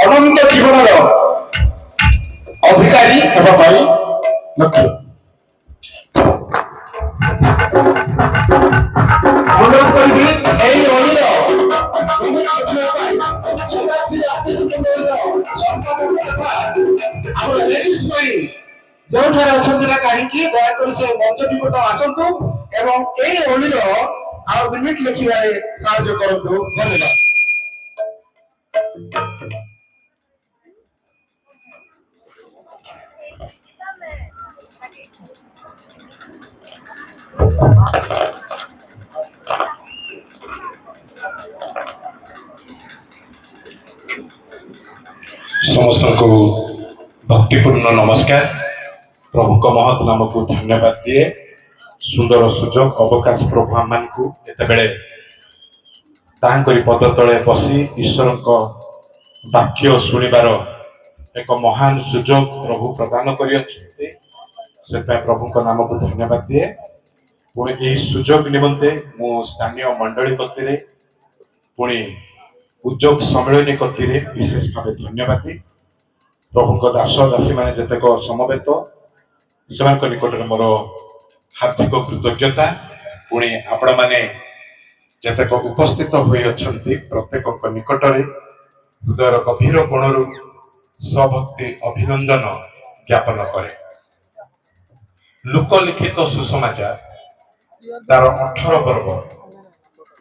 ଅନନ୍ତ ଜୀବନର ଅଧିକାରୀ ହେବା ପାଇଁ ଲକ୍ଷ୍ୟ। ଅନୁରୋଧ କରିବି ଏହି ଅଳିର ଯେଉଁଠାରେ ଅଛନ୍ତି ନା କାହିଁକି ଦୟାକରି ସେ ମଞ୍ଚ ନିକଟ ଆସନ୍ତୁ ଏବଂ ଏହି ଅଳିର ଆଉ ମିନିଟ୍ ଲେଖିବାରେ ସାହାଯ୍ୟ କରନ୍ତୁ। ଧନ୍ୟବାଦ। ସମସ୍ତଙ୍କୁ ଭକ୍ତିପୂର୍ଣ୍ଣ ନମସ୍କାର। ପ୍ରଭୁଙ୍କ ମହତ୍ ନାମକୁ ଧନ୍ୟବାଦ ଦିଏ। ସୁନ୍ଦର ସୁଯୋଗ ଅବକାଶ ପ୍ରଭୁ ଆମମାନଙ୍କୁ ଏତେବେଳେ ତାହାଙ୍କରି ପଦ ତଳେ ବସି ଈଶ୍ୱରଙ୍କ ବାକ୍ୟ ଶୁଣିବାର ଏକ ମହାନ ସୁଯୋଗ ପ୍ରଭୁ ପ୍ରଦାନ କରିଅଛନ୍ତି। ସେଥିପାଇଁ ପ୍ରଭୁଙ୍କ ନାମକୁ ଧନ୍ୟବାଦ ଦିଏ। ପୁଣି ଏହି ସୁଯୋଗ ନିମନ୍ତେ ମୁଁ ସ୍ଥାନୀୟ ମଣ୍ଡଳୀ କତିରେ ପୁଣି ଉଦ୍ଯୋଗ ସମ୍ମିଳନୀ କତିରେ ବିଶେଷ ଭାବେ ଧନ୍ୟବାଦୀ। ପ୍ରଭୁଙ୍କ ଦାସ ଦାସୀ ମାନେ ଯେତେକ ସମବେତ ସେମାନଙ୍କ ନିକଟରେ ମୋର ହାର୍ଦ୍ଦିକ କୃତଜ୍ଞତା। ପୁଣି ଆପଣମାନେ ଯେତେକ ଉପସ୍ଥିତ ହୋଇଅଛନ୍ତି ପ୍ରତ୍ୟେକଙ୍କ ନିକଟରେ ହୃଦୟର ଗଭୀର କୋଣରୁ ସଭକ୍ତି ଅଭିନନ୍ଦନ ଜ୍ଞାପନ କରେ। ଲୋକଲିଖିତ ସୁସମାଚାର ତାର 18 ପର୍ବ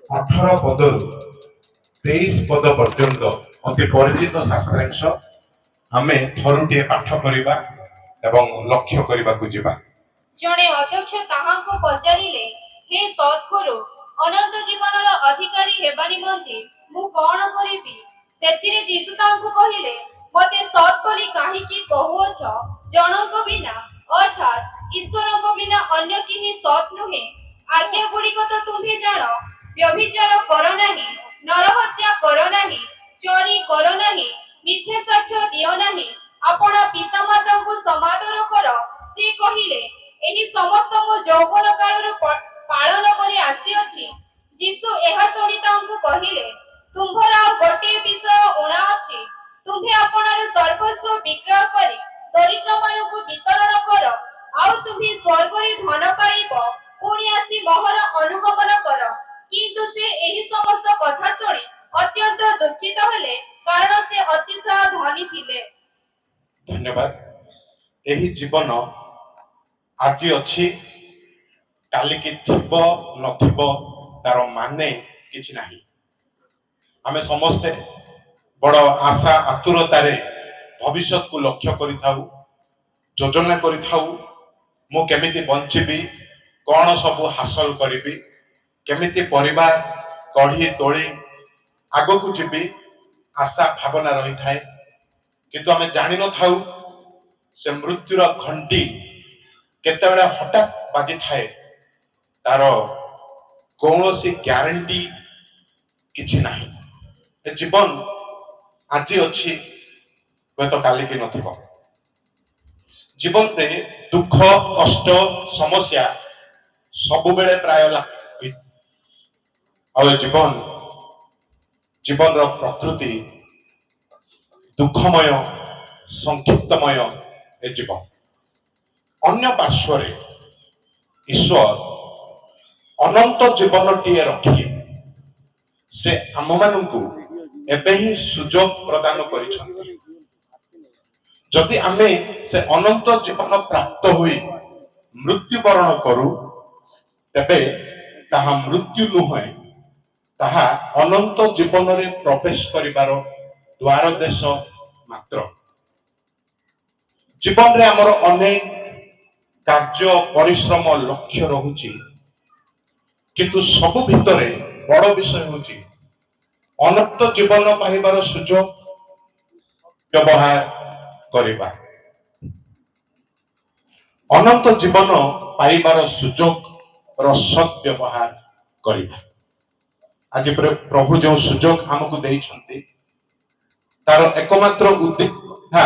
18 ପଦରୁ 23 ପଦ ପର୍ଯ୍ୟନ୍ତ ଅତି ପରିଚିତ ଶାସ୍ତ୍ରାଂଶ ଆମେ ଥରୁଟିଏ ପାଠ କରିବା ଏବଂ ଲକ୍ଷ୍ୟ କରିବାକୁ ଯିବା। ଜଣେ ଅଧ୍ୟକ୍ଷ ତାହାଙ୍କୁ ପଚାରିଲେ, ହେ ସଦ୍ଗୁରୁ, ଅନନ୍ତ ଜୀବନର ଅଧିକାରୀ ହେବା ନିମନ୍ତେ ମୁଁ କଣ କରିବି? ସେଥିରେ ଯୀଶୁ ତାଙ୍କୁ କହିଲେ, ମୋତେ ସତ୍ ବୋଲି କାହିଁକି କହୁଅଛ? ଜଣଙ୍କ ବିନା ଅର୍ଥାତ୍ ଈଶ୍ୱରଙ୍କ ବିନା ଅନ୍ୟ କେହି ସତ୍ ନୁହେଁ। ଆଜ୍ଞା ଗୁଡ଼ିକ ତ ତୁମ୍ଭେ ଜାଣ, ବ୍ୟଭିଚାର କର ନାହିଁ, ନରହତ୍ୟା କର ନାହିଁ, ଚୋରି କର ନାହିଁ, ମିଥ୍ୟା ସାକ୍ଷ୍ୟ ଦିଅ ନାହିଁ, ଆପଣା ପିତାମାତାଙ୍କୁ ସମାଦର କର। ସେ କହିଲେ, ଏହି ସମସ୍ତ ମୁଁ ଯୌବନ କାଳରୁ ପାଳନ କରି ଆସିଅଛି। ଯୀଶୁ ଏହା ଶୁଣି ତାଙ୍କୁ କହିଲେ, ତୁମ୍ଭର ଆଉ ଗୋଟିଏ ବିଷୟ ଊଣା ଅଛି। ତୁମ୍ଭେ ଆପଣାର ସର୍ବସ୍ୱ ବିକ୍ରୟ କରି ଦରିଦ୍ରମାନଙ୍କୁ ବିତରଣ କର, ଆଉ ତୁମ୍ଭେ ସ୍ୱର୍ଗରେ ଧନ ପାଇବ। ପୁଣି ଆସି ମୋହର ଅନୁଗମନ କର। କିନ୍ତୁ ସେ ଏହି ସମସ୍ତ କଥା ଶୁଣି ଅତ୍ୟନ୍ତ ଦୁଃଖିତ ହେଲେ, କାରଣ ସେ ଅତିଶୟ ଧନୀ ଥିଲେ। ଧନ୍ୟବାଦ। ଏହି ଜୀବନ ଆଜି ଅଛି, କାଲିକି ଥିବ ନଥିବ ତାର ମାନେ କିଛି ନାହିଁ। ଆମେ ସମସ୍ତେ ବଡ଼ ଆଶା ଆତୁରତାରେ ଭବିଷ୍ୟତକୁ ଲକ୍ଷ୍ୟ କରିଥାଉ, ଯୋଜନା କରିଥାଉ। ମୁଁ କେମିତି ବଞ୍ଚିବି, କଣ ସବୁ ହାସଲ କରିବି, କେମିତି ପରିବାର ଗଢ଼ି ତୋଳି ଆଗକୁ ଯିବି, ଆଶା ଭାବନା ରହିଥାଏ। କିନ୍ତୁ ଆମେ ଜାଣିନଥାଉ ସେ ମୃତ୍ୟୁର ଘଣ୍ଟି କେତେବେଳେ ହଠାତ୍ ବାଜିଥାଏ, ତାର କୌଣସି ଗ୍ୟାରେଣ୍ଟି କିଛି ନାହିଁ। ଏ ଜୀବନ ଆଜି ଅଛି, ହୁଏତ କାଲିକି ନଥିବ। ଜୀବନରେ ଦୁଃଖ କଷ୍ଟ ସମସ୍ୟା ସବୁବେଳେ ପ୍ରାୟ ଲାଗେ। ଆଉ ଏ ଜୀବନର ପ୍ରକୃତି ଦୁଃଖମୟ, ସଂକ୍ଷିପ୍ତମୟ ଏ ଜୀବନ। ଅନ୍ୟ ପାର୍ଶ୍ୱରେ ଈଶ୍ୱର ଅନନ୍ତ ଜୀବନଟିଏ ରଖି ସେ ଆମମାନଙ୍କୁ ଏବେ ହିଁ ସୁଯୋଗ ପ୍ରଦାନ କରିଛନ୍ତି। ଯଦି ଆମେ ସେ ଅନନ୍ତ ଜୀବନ ପ୍ରାପ୍ତ ହୋଇ ମୃତ୍ୟୁବରଣ କରୁ, ତେବେ ତାହା ମୃତ୍ୟୁ ନୁହେଁ, ତାହା ଅନନ୍ତ ଜୀବନରେ ପ୍ରବେଶ କରିବାର ଦ୍ୱାର ଦେଶ ମାତ୍ର। ଜୀବନରେ ଆମର ଅନେକ କାର୍ଯ୍ୟ ପରିଶ୍ରମ ଲକ୍ଷ୍ୟ ରହୁଛି, କିନ୍ତୁ ସବୁ ଭିତରେ ବଡ଼ ବିଷୟ ହେଉଛି ଅନନ୍ତ ଜୀବନ ପାଇବାର ସୁଯୋଗ ବ୍ୟବହାର କରିବା। ଅନନ୍ତ ଜୀବନ ପାଇବାର ସୁଯୋଗର ସଦ୍ ବ୍ୟବହାର କରିବା। ଆଜି ପ୍ରଭୁ ଯେଉଁ ସୁଯୋଗ ଆମକୁ ଦେଇଛନ୍ତି, ତାର ଏକମାତ୍ର ଉଦ୍ଦେଶ୍ୟ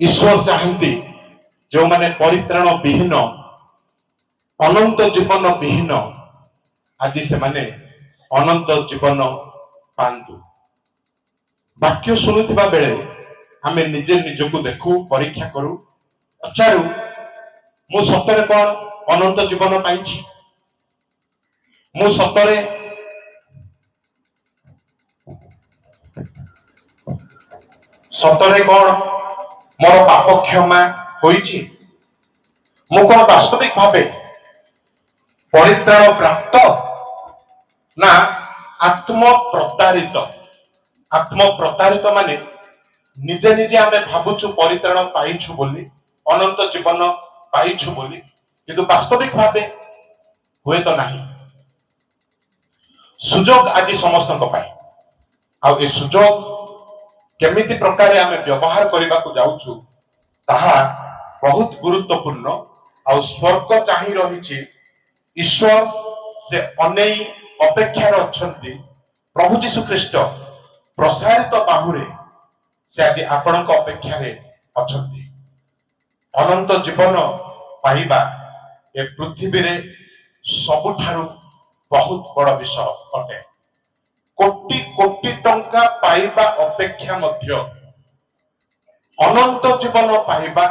ଈଶ୍ୱର ଚାହାନ୍ତି ଯେଉଁମାନେ ପରିତ୍ରାଣ ବିହୀନ, ଅନନ୍ତ ଜୀବନ ବିହୀନ, ଆଜି ସେମାନେ ଅନନ୍ତ ଜୀବନ ପାଆନ୍ତୁ। ବାକ୍ୟ ଶୁଣୁଥିବା ବେଳେ ଆମେ ନିଜେ ନିଜକୁ ଦେଖୁ, ପରୀକ୍ଷା କରୁ, ପଚାରୁ ମୁଁ ସତରେ କଣ ଅନନ୍ତ ଜୀବନ ପାଇଛି? ମୁଁ ସତରେ ସତରେ କଣ ମୋର ପାପ କ୍ଷମା ହୋଇଛି? ମୁଁ କଣ ବାସ୍ତବିକ ଭାବେ ପରିତ୍ରାଣ ପ୍ରାପ୍ତ ନା ଆତ୍ମ ପ୍ରତାରିତ? ଆତ୍ମ ପ୍ରତାରିତ ମାନେ ନିଜେ ନିଜେ ଆମେ ଭାବୁଛୁ ପରିତ୍ରାଣ ପାଇଛୁ ବୋଲି, ଅନନ୍ତ ଜୀବନ ପାଇଛୁ ବୋଲି, କିନ୍ତୁ ବାସ୍ତବିକ ଭାବେ ହୁଏତ ନାହିଁ। ସୁଯୋଗ ଆଜି ସମସ୍ତଙ୍କ ପାଇଁ, ଆଉ ଏ ସୁଯୋଗ କେମିତି ପ୍ରକାରେ ଆମେ ବ୍ୟବହାର କରିବାକୁ ଯାଉଛୁ ତାହା ବହୁତ ଗୁରୁତ୍ୱପୂର୍ଣ୍ଣ। ଆଉ ସ୍ୱର୍ଗ ଚାହିଁ ରହିଛି, ଈଶ୍ୱର ସେ ଅନେଇ ଅପେକ୍ଷାରେ ଅଛନ୍ତି। ପ୍ରଭୁ ଯୀଶୁ ଖ୍ରୀଷ୍ଟ ପ୍ରସାରିତ ବାହୁରେ ସେ ଆଜି ଆପଣଙ୍କ ଅପେକ୍ଷାରେ ଅଛନ୍ତି। ଅନନ୍ତ ଜୀବନ ପାଇବା ଏ ପୃଥିବୀରେ ସବୁଠାରୁ ବହୁତ ବଡ଼ ବିଷୟ ଅଟେ। କୋଟି କୋଟି ଟଙ୍କା ପାଇବା ଅପେକ୍ଷା ମଧ୍ୟ ଅନନ୍ତ ଜୀବନ ପାଇବା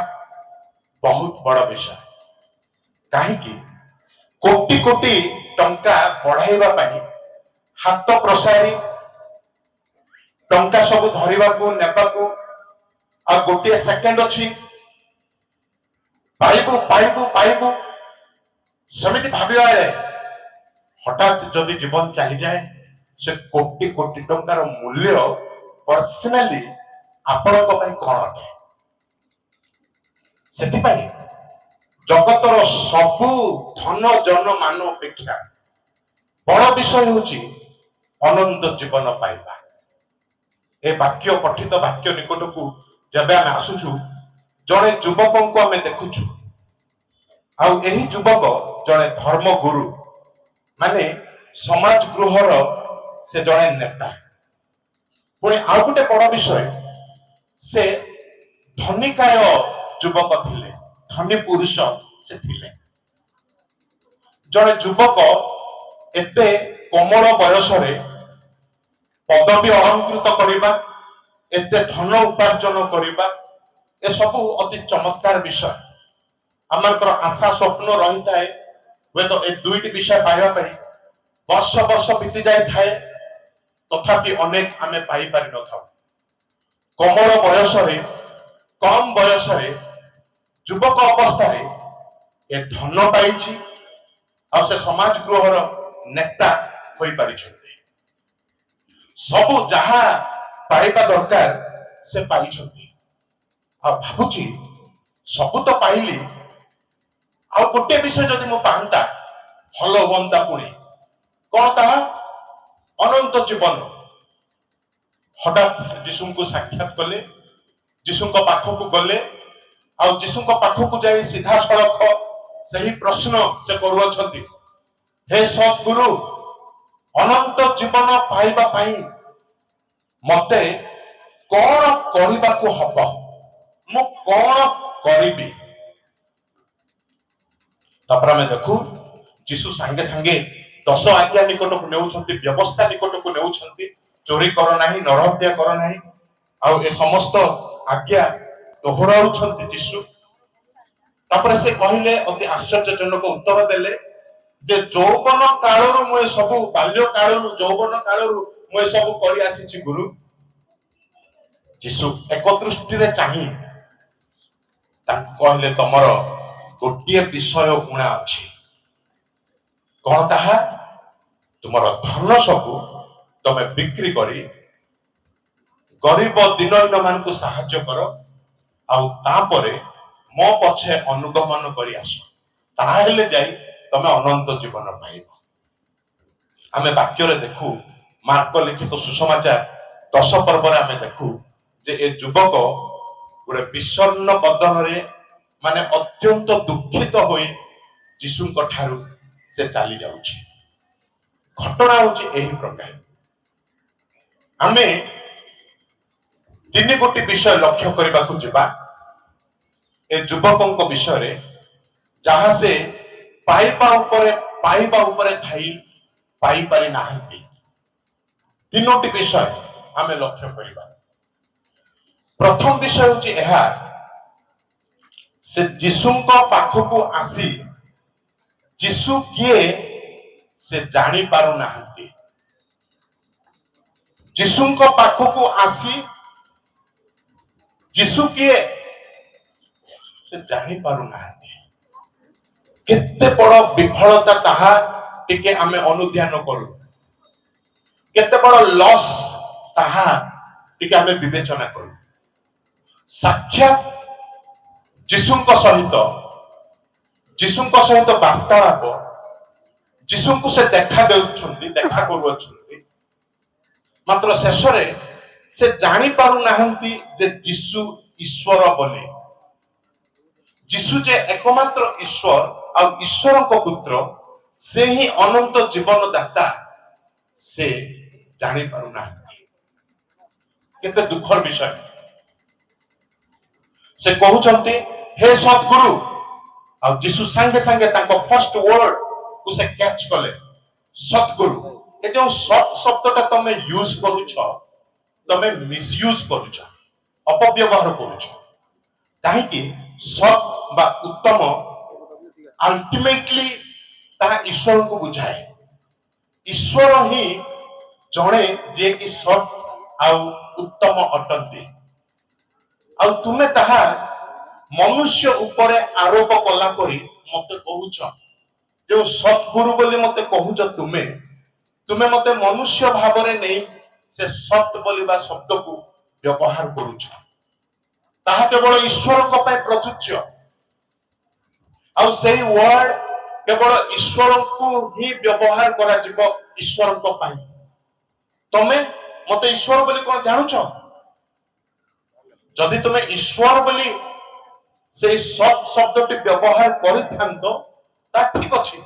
ବହୁତ ବଡ଼ ବିଷୟ। କାହିଁକି? କୋଟି କୋଟି ଟଙ୍କା ବଢାଇବା ପାଇଁ ହାତ ପ୍ରସାରି ଟଙ୍କା ସବୁ ଧରିବାକୁ ନେବାକୁ ଆଉ ଗୋଟିଏ ସେକେଣ୍ଡ ଅଛି, ପାଇବୁ ପାଇବୁ ପାଇବୁ, ସେମିତି ଭାବିବା ହଠାତ୍ ଯଦି ଜୀବନ ଚାଲିଯାଏ, ସେ କୋଟି କୋଟି ଟଙ୍କାର ମୂଲ୍ୟ ପର୍ସନାଲି ଆପଣଙ୍କ ପାଇଁ କଣ ଅଟେ? ସେଥିପାଇଁ ଜଗତର ସବୁ ଧନ ଜନ ମାନ ଅପେକ୍ଷା ବଡ଼ ବିଷୟ ହେଉଛି ଅନନ୍ତ ଜୀବନ ପାଇବା। ଏ ବାକ୍ୟ ପଠିତ ବାକ୍ୟ ନିକଟକୁ ଯେବେ ଆମେ ଆସୁଛୁ, ଜଣେ ଯୁବକଙ୍କୁ ଆମେ ଦେଖୁଛୁ, ଆଉ ଏହି ଯୁବକ ଜଣେ ଧର୍ମଗୁରୁ, ମାନେ ସମାଜ ଗୃହର ସେ ଜଣେ ନେତା। ପୁଣି ଆଉ ଗୋଟେ ବଡ଼ ବିଷୟ, ସେ ଧନିକାୟ ଯୁବକ ଥିଲେ, ଧନୀ ପୁରୁଷ ସେ ଥିଲେ। ଜଣେ ଯୁବକ ଏତେ କୋମଳ ବୟସରେ ପଦବୀ ଅଳଙ୍କୃତ କରିବା, ଏତେ ଧନ ଉପାର୍ଜନ କରିବା, ଏସବୁ ଅତି ଚମତ୍କାର ବିଷୟ। ଆମର ଆଶା ସ୍ୱପ୍ନ ରହିଥାଏ ହୁଏତ ଏ ଦୁଇଟି ବିଷୟ ପାଇବା ପାଇଁ, ବର୍ଷ ବର୍ଷ ବିତି ଯାଇଥାଏ, ତଥାପି ଅନେକ ଆମେ ପାଇପାରିନଥାଉ। କୋମଳ ବୟସରେ, କମ ବୟସରେ, ଯୁବକ ଅବସ୍ଥାରେ ଏ ଧନ ପାଇଛି, ଆଉ ସେ ସମାଜ ଗୃହର ନେତା ହୋଇପାରିଛନ୍ତି। ସବୁ ଯାହା ପାଇବା ଦରକାର ସେ ପାଇଛନ୍ତି। ଆଉ ଭାବୁଛି ସବୁ ତ ପାଇଲି, ଆଉ ଗୋଟିଏ ବିଷୟ ଯଦି ମୁଁ ପାଆନ୍ତା ଭଲ ହୁଅନ୍ତା। ପୁଣି କଣ ତାହା? ଅନନ୍ତ ଜୀବନ। ହଠାତ୍ ଯୀଶୁଙ୍କୁ ସାକ୍ଷାତ କଲେ, ଯୀଶୁଙ୍କ ପାଖକୁ ଗଲେ, ଆଉ ଯୀଶୁଙ୍କ ପାଖକୁ ଯାଇ ସିଧାସଳଖ ସେହି ପ୍ରଶ୍ନ ସେ କରୁଅଛନ୍ତି, ହେ ସଦ୍ଗୁରୁ, ଅନନ୍ତ ଜୀବନ ପାଇବା ପାଇଁ ମତେ କଣ କରିବାକୁ ହବ? ମୁଁ କଣ କରିବି? ତାପରେ ଆମେ ଦେଖୁ ଯୀଶୁ ସାଙ୍ଗେ ସାଙ୍ଗେ 10 ଆଜ୍ଞା ନିକଟକୁ ନେଉଛନ୍ତି, ବ୍ୟବସ୍ଥା ନିକଟକୁ ନେଉଛନ୍ତି। ଚୋରି କର ନାହିଁ, ନରହତ୍ୟା କର ନାହିଁ, ଆଉ ଏ ସମସ୍ତ ଆଜ୍ଞା ଦୋହରାଉଛନ୍ତି ଯୀଶୁ। ତାପରେ ସେ କହିଲେ, ଅତି ଆଶ୍ଚର୍ଯ୍ୟଜନକ ଉତ୍ତର ଦେଲେ ଯେ ଯୌବନ କାଳରୁ ମୁଁ ଏସବୁ, ବାଲ୍ୟ କାଳରୁ, ଯୌବନ କାଳରୁ ମୁଁ ଏସବୁ କରି ଆସିଛି ଗୁରୁ। ଯୀଶୁ ଏକ ଦୃଷ୍ଟିରେ ଚାହିଁ ତାଙ୍କୁ କହିଲେ, ତମର ଗୋଟିଏ ବିଷୟ ଊଣା ଅଛି। କଣ ତାହା? ତୁମର ଧନ ସବୁ ତମେ ବିକ୍ରି କରି ଗରିବ ଦିନହୀନ ମାନଙ୍କୁ ସାହାଯ୍ୟ କର, ଆଉ ତାପରେ ମୋ ପଛେ ଅନୁଗମନ କରି ଆସ, ତାହେଲେ ଯାଇ ତମେ ଅନନ୍ତ ଜୀବନ ପାଇବ। ଆମେ ବାକ୍ୟରେ ଦେଖୁ, ମାର୍କ ଲିଖିତ ସୁସମାଚାର 10 ପର୍ବରେ ଆମେ ଦେଖୁ ଯେ ଏ ଯୁବକ ଗୋଟେ ବିଷର୍ଣ୍ଣ ବଦନରେ, ମାନେ ଅତ୍ୟନ୍ତ ଦୁଃଖିତ ହୋଇ ଯୀଶୁଙ୍କ ଠାରୁ ସେ ଚାଲି ଯାଉଛି। ଘଟଣା ହଉଛି ଏହି ପ୍ରକାର। ଆମେ 3 ବିଷୟ ଲକ୍ଷ୍ୟ କରିବାକୁ ଯିବା ଏ ଯୁବକଙ୍କ ବିଷୟରେ, ଯାହା ସେ ପାଇବା ଉପରେ ଥାଇ ପାଇପାରି ନାହାନ୍ତି। 3ଟି ବିଷୟ ଆମେ ଲକ୍ଷ୍ୟ କରିବା। प्रथम विषय हूँ से जीशुଙ୍କ पाखକୁ आसी जीशु किए से जानी पारु नाहंती। जीशुଙ୍କ पाखକୁ आसी जीशु किए से जानी पारु नाहंती। केते बड़ विफलता ताहा टिके आमे अनुध्यान करू, केते बड़ लॉस ताहा टिके आमे विवेचना करू। साक्षात जीशुଙ୍କ सहित वार्तालाप जीशुଙ୍କୁ से देखा देउछंती, देखा करूछंती, मात्र शेष रे से जानी पारु नाहंती जे जीशु ईश्वर बोले। जीशु जे एकमात्र ईश्वर आ ईश्वरଙ୍କ पुत्र से ही अनंत जीवन दाता से जानी पारु नाहंती। केते दुखर विषय। से कहउछंती हे सद्गुरु आ जीशु संगे संगे तांको फर्स्ट वर्ड को से कैच कले सद्गुरु। ए जो सत शब्दटा तमे यूज करूछ तमे मिसयूज करूछ, अपव्यवहार करूछ। काहे कि सत बा उत्तम अल्टीमेटली ता ईश्वर को बुझाए। ईश्वर ही जणे जे कि सत आ उत्तम अटंती। आ तुमे ताहा मनुष्य ऊपर आरोप कला करी मते कहूछ जो सद्गुरु बोली मते कहूछ। तुमे तुमे मते मनुष्य भावरे नहीं से सत बोलिबा शब्द को व्यवहार करूछ। ताहा केवल ईश्वर को पाए प्रযোज्य। आ सेही वर्ड केवल ईश्वर को ही व्यवहार करा जिवो ईश्वर को पाए। तमे मते ईश्वर बोली कोन जानुछ? जदि तुमे ईश्वर बोली से सत शब्दटी व्यवहार करिथांतो ता ठीक अछि।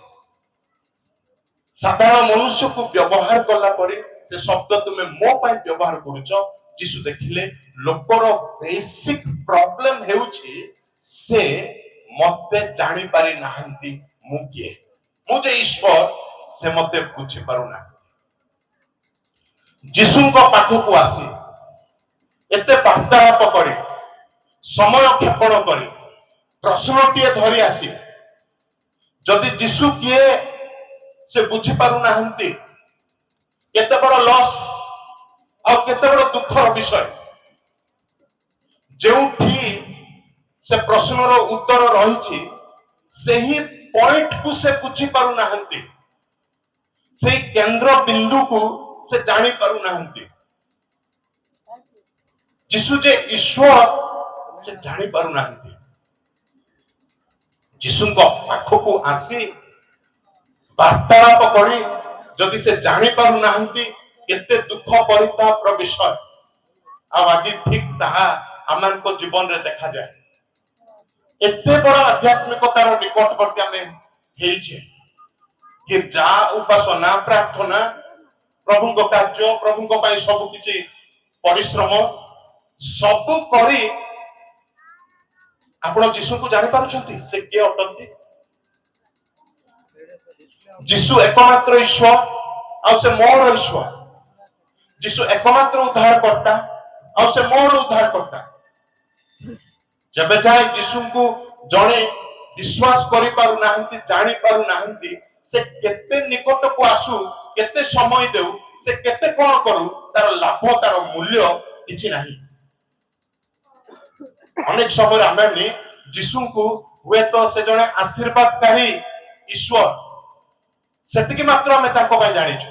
साधारण मनुष्य को व्यवहार कला परे से शब्द तुमे मो पाई व्यवहार करूछ। जीशु देखिले लोकर बेसिक प्रॉब्लम हेउछि से मते जानि पारि नाहंती मु किए, मु जे ईश्वर से मते बुझि पारु ना। जीशुଙ୍କ पाखକୁ आसी एते वार्तालाप करी समय क्षेपण करी प्रश्नटीए धरी आसी जदि जीशु किए से बुझी पारु नाहंती केते बड़ लॉस और केते बड़ दुखर विषय। जेउठी से प्रश्नर उत्तर रही सेही पॉइंट को से बुझी पारु नाहंती, से केंद्र बिंदु को से जानी पारु नाहंती। जीशु जे ईश्वर से जानी पारु नाहंती। जीशुଙ୍କ पाखକୁ आसी वार्तालाप करी जदि से जानी पारु नाहंती केते दुख परिताप विषय। आज ठीक ताहा आमको जीवन रे देखा जाए। एते बड़ आध्यात्मिकतार निकटवर्ती आमे हेइछे। गिरजा उपासना प्रार्थना प्रभुଙ୍କ कार्य प्रभुଙ୍କ ପାଇଁ सब किछि परिश्रम सब करी आपण जीशु को जानि पारुछंती से के अटंती। जीशु एकमात्र ईश्वर आ से मोर ईश्वर। जीशु एकमात्र उद्धारकर्ता आ से मोर उद्धारकर्ता। जबे जाए जीशु को जणे विश्वास करि पारु नाहंती, जानि पारु नाहंती से केते निकट को आसु, केते समय देउ, से केते कोन करू तार लाभ तार मूल्य किछि नाही। अनेक समय आमे जीशु को हुए तो से जणे आशीर्वादकारी ईश्वर सेतिकी मात्र आमे ताको बाय जानिछु।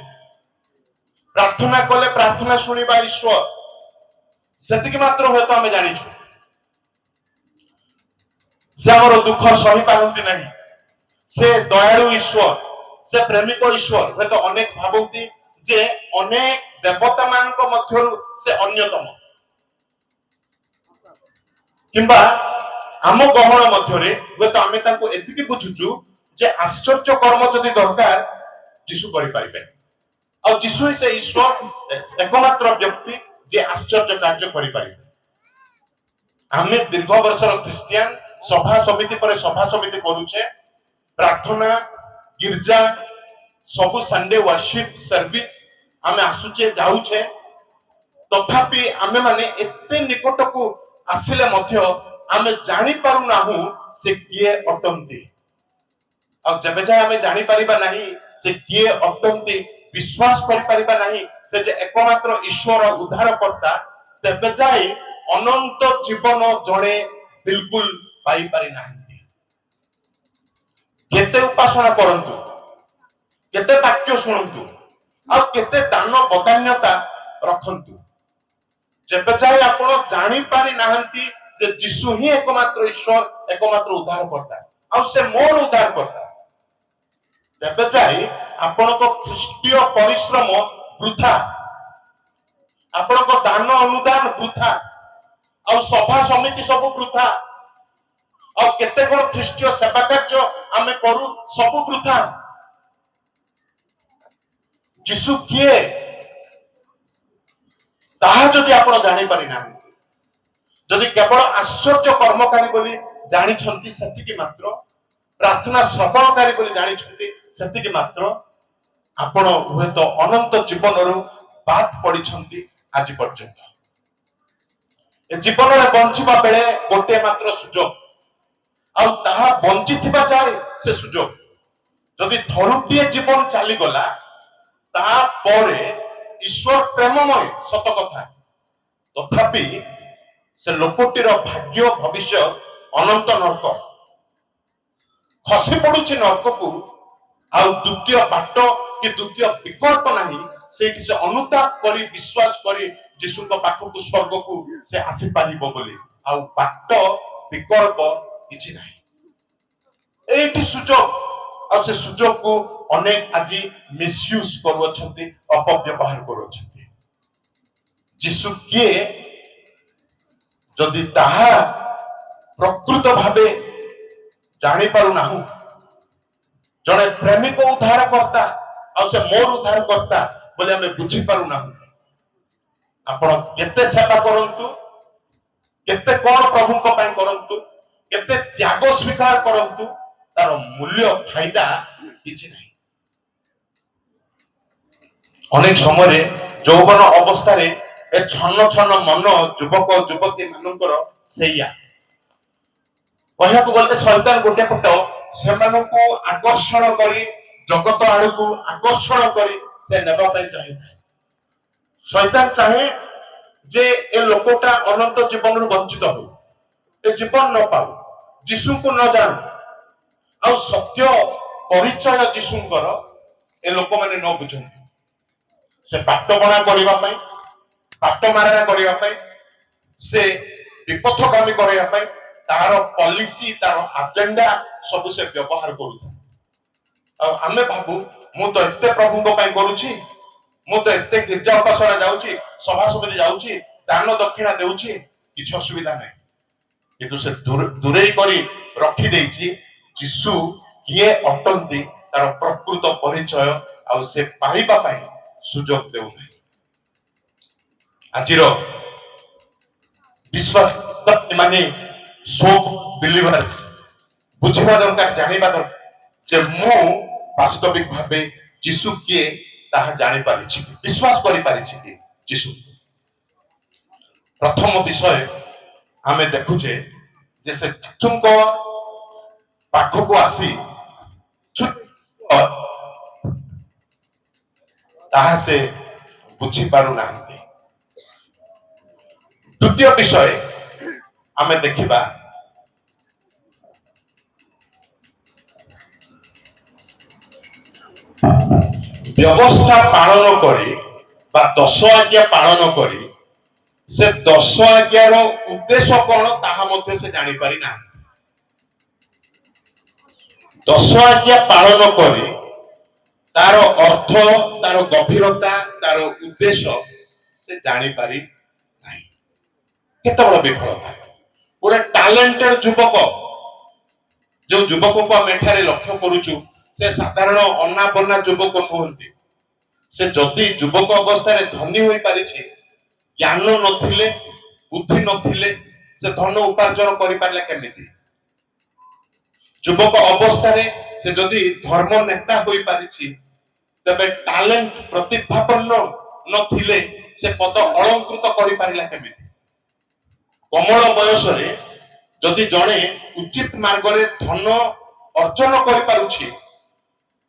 प्रार्थना कले प्रार्थना सुनिबा ईश्वर सेतिकी मात्र हुए तो आमे जानिछु। से हमर दुख सही पारंती नहीं। से दयालु ईश्वर, से प्रेमिक ईश्वर हुए तो अनेक भावंती जे अनेक देवता मानक मध्यरु से अन्यतम किंबा आम गहन मध्यरे हुए तो आमे ताको एतिकी बुझुचु जे आश्चर्य कर्म जदि दरकार जीशु करि पारिबे। और जीशु ही से ईश्वर एकमात्र व्यक्ति जे आश्चर्य कार्य करि पारिबे। आमे दीर्घ वर्षर क्रिश्चियन सभा समिति पर सभा समिति करूछे, प्रार्थना गिरजा सब संडे वर्शिप सर्विस आमे आसुचे जाउछे। तथापि आमे माने एते निकट को आसिले मध्य आमे जानि पारु नाहु से किए अटंती और जब जाए आमे जानि परिबा नहीं से किए अटंती विश्वास करि परिबा नहीं से जे एकमात्र ईश्वर उद्धारकर्ता तबे जाए अनंत जीवन जड़े बिल्कुल पाई पारि नाहंती केते उपासना करंतु केते वाक्य शुणंतु आ केते दान बदान्यता रखंतु जब जाए आपण जानि पारि नाहंती जे यीशु ही एकमात्र ईश्वर एकमात्र उद्धारकर्ता आ से मोर उद्धारकर्ता तबे जाए आपण को ख्रीष्टीय परिश्रम वृथा आपण को दान अनुदान वृथा आ सभा समिति सब वृथा आ केते कोन ख्रीष्टीय सेवा कार्य आमे करू सब वृथा यीशु किए ताहा जदि आपण जानि पारि ना जदि केवल आश्चर्य कर्मकारी बोली जानी छंती सेतिकी मात्र प्रार्थना श्रवणकारी बोली जानी छंती सेतिकी मात्र आपण हुए तो अनंत जीवन रु बात पड़ी छंती आज पर्यंत ए जीवन रे बंचिबा बेले गोटे मात्र सुजोग आ ताहा बंचिथिबा जाय से सुजोग जदि थरुटिए जीवन चली गला ता परे ईश्वर प्रेममय सत कथा तथापि से लोकटीर भाग्य भविष्य अनंत नरक खसी पड़ुछि नरक को आ द्वितीय बाट कि द्वितीय विकल्प नहीं से अनुताप करी विश्वास करी यीशु पाखक स्वर्ग को से आसी पारिबो बोली आ बाट विकल्प किछि नहीं एठी सुजोग आ से सुजोग को अनेक आज मिसयूज करूछंती अपव्यवहार करूछंती यीशु किए जदि ताहा प्रकृत भावे जानी पारु नाहु जने प्रेमिक उद्धार करता आ से मोर उद्धार करता बोले हमें बुझी पारु नाहु आपण केते सेवा करंतु केते कोन प्रभु को पय करंतु केते त्याग स्वीकार करंतु तार मूल्य फायदा किछि नहीं अनेक समय यौवन अवस्था रे ए छन्न छन्न मन युवक युवती मानकर सेया कहया को गलते शैतान गोटे पट सेमानकु आकर्षण करी जगत आड़कू आकर्षण करी से नेबा पय चाहे शैतान चाहे जे ए लोकटा अनंत जीवन रु वंचित हो ए जीवन न पाऊ यीशु को न जान आ सत्य परिचय यीशुंकर ए लोक माने न बुझन से पाट बणा करबा पय पाट मारना करबा पय से विपथगामी करबा पय तार पॉलिसी तार एजेंडा सब से व्यवहार करू आ हमें भाबू मु तो एते प्रभु को पय करूची मु तो एते गिरजा उपासना जाउची सभा समिति जाउची दान दक्षिणा देउची किछ असुविधा नै किंतु से दूरे करी रखी देइची यीशु किए अटंती तार प्रकृत परिचय आ से पाइबा पय सुजोग देउ नै आजिरो विश्वास माने सोप बिलीवर्स बुझिबा दरकार जानिबा दरकार जे मु वास्तविक भाबे यीशु किए ताहा जानि पारिछि विश्वास करि पारिछि कि यीशु प्रथम विषय हमें देखुचे जे से यीशुको पाखको आसी ताहा से बुझी पारु नाहंती द्वितीय विषय हमें देखिबा व्यवस्था पालन करी बा 10 आज्ञा पालन करी से 10 आज्ञार उद्देश्य कौन ताहा मध्य से जानी पारि ना 10 आज्ञा पालन करी तार अर्थ तार गभीरता तार उद्देश्य से जानी पारि नाही केते बड़ विफलता पूरा टैलेंटेड युवक जो युवक को हम एठारे लक्ष्य करूचु से साधारण अन्ना बन्ना युवक कहते से जदि युवक अवस्था रे धनी होई पारिछि ज्ञान नथिले बुद्धि नथिले से धन उपार्जन करि पारले केमिति युवक अवस्था रे से जदि धर्म नेता होई पारिछि तबे टैलेंट प्रतिभापन्न नथिले से पद अलंकृत करि पारिला केमिति कमल बयसरे जदि जणे उचित मार्ग रे धन अर्जन करि पारुछि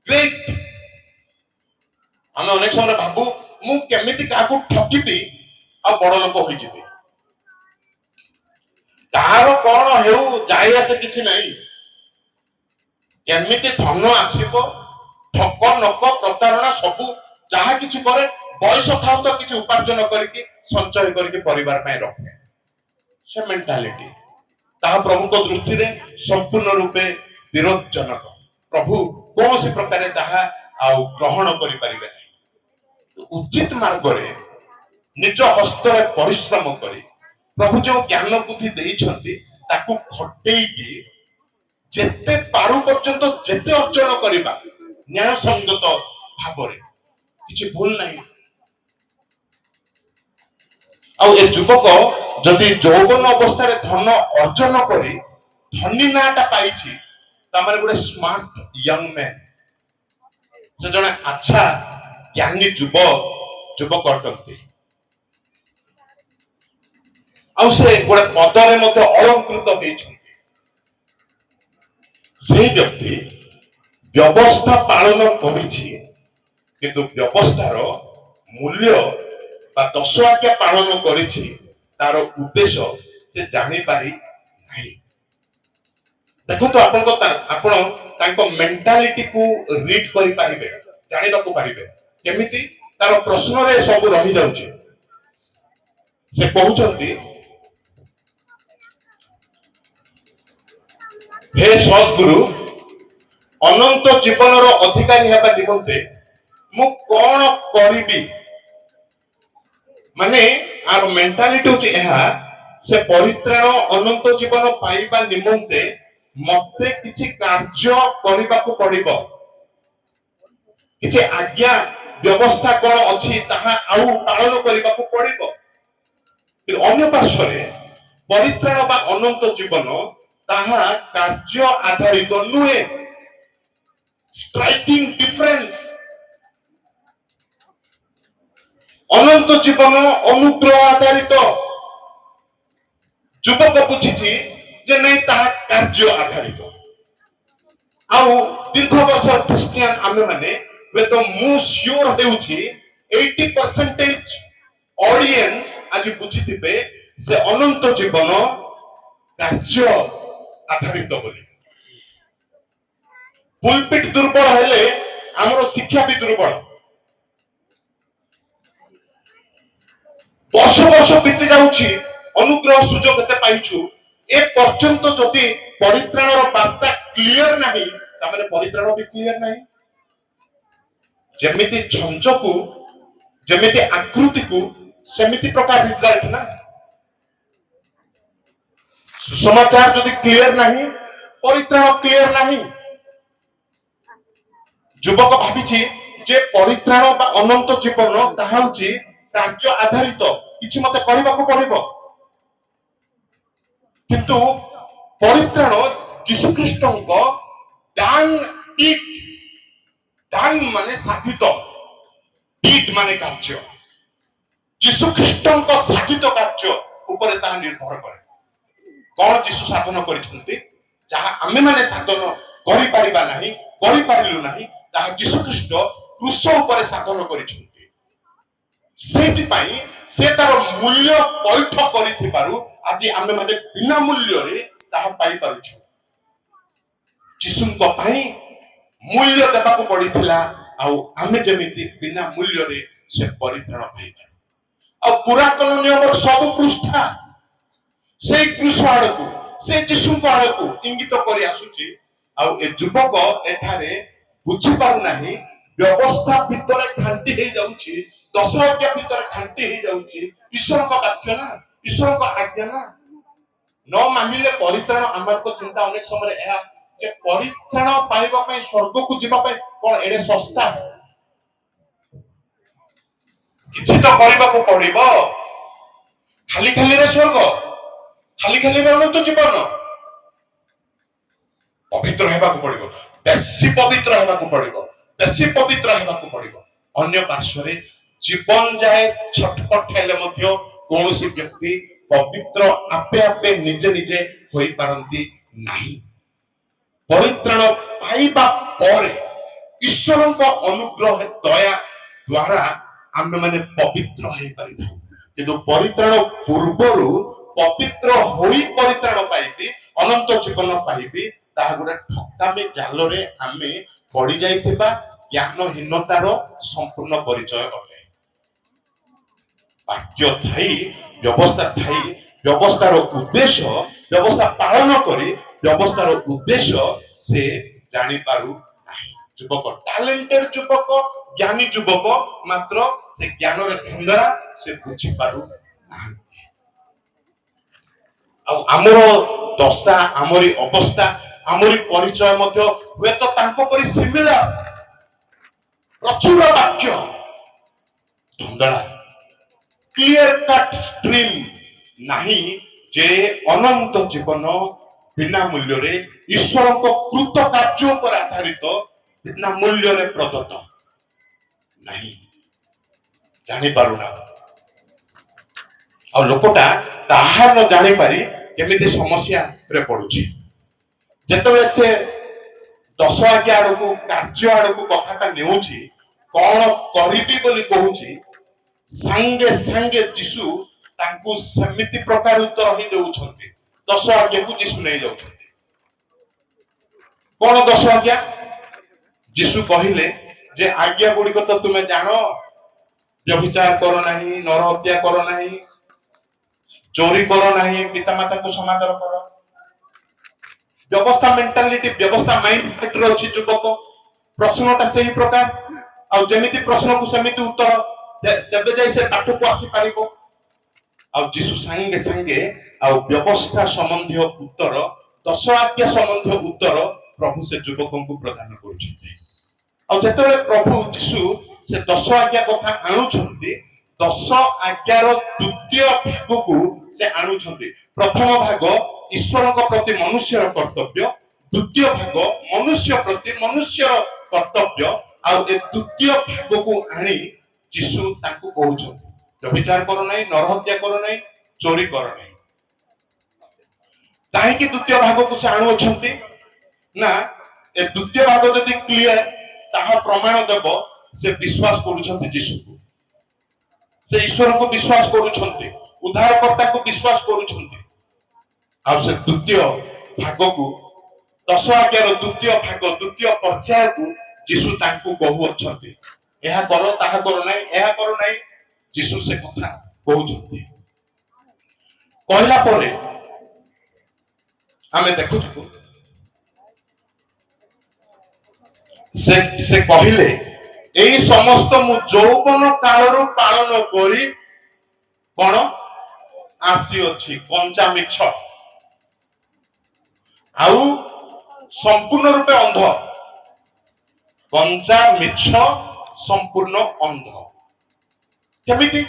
ग्रेट आमे अनेक समय भाबु मु केमिति काकू ठकिबी आ बड़ लोक होई जिबे कार कोन हेउ जाय आसे किछि नाही केमिति धन आसीबो ठक नक प्रतारणा सबु जहा किछि करे बयस थाउ तो किछि उपार्जन करके संचय करके परिवार पय रखे से मेंटालिटी ता प्रभु को दृष्टि रे संपूर्ण रूपे विरोधजनक प्रभु कौन से प्रकार ताहा आ ग्रहण करि परिबे उचित मार्ग रे निज हस्त रे परिश्रम करी प्रभु जो ज्ञान बुद्धि देइछंती ताकू खटेई की जेते पारु पर्यंत जेते अर्जन करिबा न्याय संगत भाबरे किछि भूल नाही आ ए युवक जदि यौवन अवस्था रे धन अर्जन करी धनी नाटा पाइछि तामाने गुडे स्मार्ट यंग मैन से जने अच्छा ज्ञानी युवक अटंती आ से गोटे पदरे मध्य अलंकृत होइछंती से व्यक्ति व्यवस्था पालन करिछि किंतु व्यवस्थार मूल्य बा दश आज्ञा पालन करिछि तार उद्देश्य से जानि पारि नाही देखो आपण मेंटालिटी को रीड करि पारिबे जानिबा को पारिबे केमिति तार प्रश्न रे सब रहि जाउछि से कहउछंती हे सद्गुरु अनंत जीवन अधिकारी हेबा निमंते मु कोन करिबी माने आर मेंटालिटी होची एहा से परित्राण अनंत जीवन पाइबा निमंते मते किछि कार्य करिबा को पड़िबो किछि आज्ञा व्यवस्था कोन अछि ताहा आउ पालन करिबा को पड़िबो कि अन्य पार्श्वरे परित्राण बा अनंत जीवन ताहा कार्य आधारित नुहे स्ट्राइकिंग डिफरेंस अनंत जीवन अनुग्रह आधारित युवक बुझी जे नहीं ताहा कार्य आधारित आउ दीर्घ वर्ष ख्रिस्टियन आमे माने वे तो मु श्योर हेउछि 80% ऑडियंस आज बुझिथिबे से अनंत जीवन कार्य आधारित बोली पुलपिट दुर्बल हेले हमरो शिक्षा भी दुर्बल वर्ष वर्ष बीती जाउछि अनुग्रह सुजोग एते पाइछु ए पर्यंत जदि परित्राणर वार्ता क्लियर नाही ता माने परित्राण भी क्लियर नाही जेमिति छंचकु जेमिति आकृति को सेमिति प्रकार रिजल्ट ना सुसमाचार जदि क्लियर नाही परित्राण क्लियर नाही युवक भाबिछि जे परित्राण बा अनंत जीवन ताहा होछि कार्य आधारित किछि मते करबाको पड़िबो किंतु परित्राण यीशु ख्रीष्टंको दान इट दान माने साधित इट माने कार्य यीशु ख्रीष्टंको साधित कार्य ऊपर ता निर्भर करे कोन यीशु साधन करिसंती जहा आमे माने साधन करि परिबा नाही करि परिलु नाही ता यीशु ख्रीष्ट क्रूस ऊपर साधन करिसंती सेति पई से तार मूल्य पैठ करिथिबारु आज आमे माने बिना मूल्य रे ताहा पाई पारुछु यीशुको पई मूल्य देबाको पड़िथिला आ आमे जेमिति बिना मूल्य रे से परित्राण पाई आ पुरातन नियम सब पृष्ठा से कृष्ण आड़कू से यीशुको आड़कू इंगित करि आसुची आ ए युवक एठारे बुझी पारु नाही व्यवस्था भितर खांटी हे जाउची दश आज्ञा भितर खांटी हे जाउची ईश्वर का वाक्य ना ईश्वर का आज्ञा ना न मानिले परित्राण आमार को चिंता अनेक समय एहा जे परित्राण पाइबा पय स्वर्ग को जिबा पय कोन एडे सस्ता किछि तो करबा को पड़िबो खाली खाली रे स्वर्ग खाली खाली रे अनंत जीवन पवित्र हेबा को पड़िबो बेसी पवित्र हेबा को पड़िबो बेसी पवित्र हेबा को पड़िबो अन्य पार्श्व रे जीवन जाए छटपट हेले मध्य कौनसी व्यक्ति पवित्र आपे आपे निजे निजे होई पारंती नाही। परित्राण पाइबा पर ईश्वरଙ୍କ अनुग्रह दया द्वारा आमे माने पवित्र होई पारिथाउ। किंतु परित्राण पूर्वरु पवित्र होई परित्राण पाइबी अनंत जीवन पाइबी ताहा गुडा ठकामी जालरे आमे पड़ी जाइथिबा ज्ञानहीनतार संपूर्ण परिचय अटे। वाक्य थाई व्यवस्था थाई व्यवस्थार उद्देश्य व्यवस्था पालन करी व्यवस्थार उद्देश्य से जानी पारु नाही। युवक टैलेंटेड युवक ज्ञानी युवक मात्र से ज्ञान रे धंधरा से बुझी पारु नाही। आमर दशा आमरी अवस्था आमरी परिचय मध्य हुए तो तांको परि सिमिलर प्रचुर वाक्य धंधड़ा क्लियर कट स्ट्रीम नहीं जे अनंत जीवन बिना मूल्य रे ईश्वर को कृत कार्य पर आधारित बिना मूल्य रे प्रदत्त नहीं जानी पारुना। आ लोकटा ताहा न जानी पारी केमिति समस्या रे पडुची। जेतबे से दश आज्ञा आड़कू कार्य आड़कू कथाटा नेउची कौन करिबी बोली कहूची संगे संगे जीशु तांकू समिति प्रकार उत्तर ही देउछंती। दश आज्ञा को जीशु नहीं जाउछंती। कौन दश आज्ञा? जीशु कहिले जे आज्ञा गुड़िक तो तुमे जानो, व्यभिचार करो नहीं, नर हत्या करो नहीं, चोरी करो नहीं, पितामाता को समादर करो। व्यवस्था मेंटालिटी व्यवस्था माइंड सेट रे अछि युवक। प्रश्नटा सही प्रकार आ जेमिति प्रश्न को समिति उत्तर तेबे जाई से पाठ को आसी पारिबो। आ जीशु संगे संगे आ व्यवस्था संबंधी उत्तर दश आज्ञा संबंधी उत्तर प्रभु से युवकों को प्रदान करुछन्ते। आ जेतेबेले प्रभु जीशु से दश आज्ञा कथा आणुछन्ती दश आज्ञार द्वितीय भाग को से आणुछन्ती। प्रथम भाग ईश्वर प्रति मनुष्यर कर्तव्य, द्वितीय भाग मनुष्य प्रति मनुष्यर कर्तव्य आ द्वितीय भाग को आनी जीशु तांको कहउछन्ती व्यभिचार करो नहीं, नरहत्या करो नहीं, चोरी करो नहीं। काहेकि द्वितीय भाग को से आणुछन्ती ना ए द्वितीय भाग जदि क्लियर ताहा प्रमाण देव से विश्वास करुछन्ती जीशु को, से ईश्वर को विश्वास करुछन्ती, उद्धारकर्ता को विश्वास करुछन्ती। आ से द्वितीय भाग को दश आज्ञार द्वितीय भाग द्वितीय पर्याय को जीशु तांको कहउछन्ती एहा करो ताहा करो नहीं, एहा करो नहीं। जीशु से कथा कहउछन्ती कहला परे आमे देखुछु से कहिले एई समस्त मु यौवन कालरू पालन करी कोन आसी अछि कंचा मिछ आउ संपूर्ण रूपे अंध। कंचा मिछ संपूर्ण अंध केमिति?